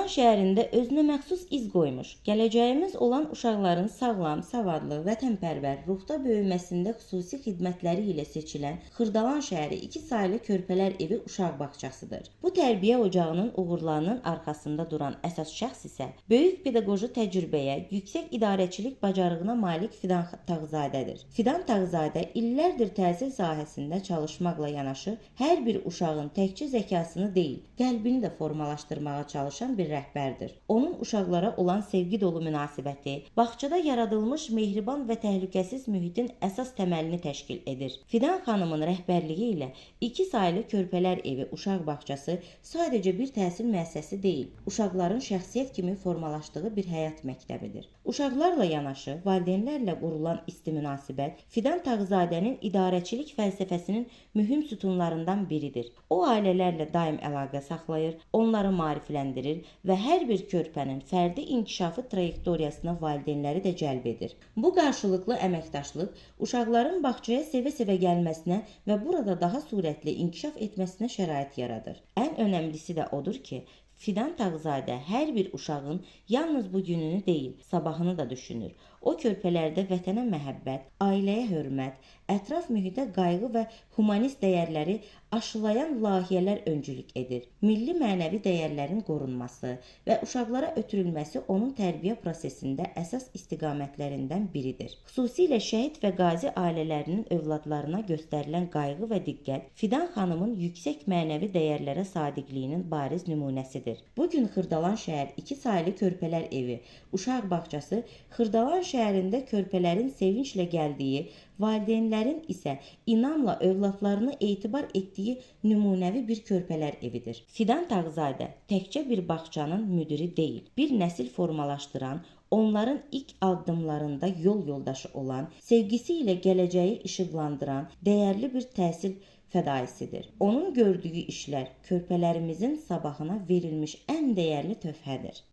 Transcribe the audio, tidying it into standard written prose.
şəhərində özünə məxsus iz qoymuş, gələcəyimiz olan uşaqların sağlam, savadlı, vətənpərvər, ruhda böyüməsində xüsusi xidmətləri ilə seçilən Xırdalan şəhəri 2 saylı körpələr evi uşaq bağçasıdır. Bu tərbiyə ocağının uğurlarının arxasında duran əsas şəxs isə böyük pedaqoji təcrübəyə, yüksək idarəçilik bacarığına malik Fidan Tağızadədir. Fidan Tağızadə illərdir təhsil sahəsində çalışmaqla yanaşı, hər bir uşağın təkcə zəkasını deyil, qəlbini də formalaşdırmağa çalışan bir rəhbərdir. Onun uşaqlara olan sevgi dolu münasibəti, bağçada yaradılmış mehriban və təhlükəsiz mühitin əsas təməlini təşkil edir. Fidan xanımın rəhbərliyi ilə 2 saylı körpələr evi uşaq bağçası sadəcə bir təhsil müəssisəsi deyil, uşaqların şəxsiyyət kimi formalaşdığı bir həyat məktəbidir. Uşaqlarla yanaşı, valideynlərlə qurulan isti münasibət Fidan Tağızadənin idarəçilik fəlsəfəsinin mühüm sütunlarından biridir. O ailələrlə daim əlaqə saxlayır, onları maarifləndirir və hər bir körpənin fərdi inkişafı trayektoriyasına valideynləri də cəlb edir. Bu qarşılıqlı əməkdaşlıq uşaqların bağçaya sevə-sevə gəlməsinə və burada daha sürətli inkişaf etməsinə şərait yaradır. Ən önəmlisi də odur ki, Fidan Tağızadə hər bir uşağın yalnız bu gününü deyil, sabahını da düşünür. O körpələrdə vətənə məhəbbət, ailəyə hörmət, ətraf mühitə qayğı və humanist dəyərləri aşılayan layihələr öncülük edir. Milli mənəvi dəyərlərin qorunması və uşaqlara ötürülməsi onun tərbiyə prosesində əsas istiqamətlərindən biridir. Xüsusilə şəhid və qazi ailələrinin övladlarına göstərilən qayğı və diqqət Fidan xanımın yüksək mənəvi dəyərlərə sadiqliyinin bariz nümunəsidir. Bugün Xırdalan şəhər 2 saylı körpələr evi, uşaq bağçası Xırdalan şəhərində körpələrin sevinclə gəldiyi, valideynlərin isə inamla övladlarını etibar etdiyi nümunəvi bir körpələr evidir. Fidan Tağızadə təkcə bir bağçanın müdiri deyil, bir nəsil formalaşdıran, onların ilk addımlarında yol yoldaşı olan, sevgisi ilə gələcəyi işıqlandıran dəyərli bir təhsil fədaisidir. Onun gördüyü işlər körpələrimizin sabahına verilmiş ən dəyərli töhfədir.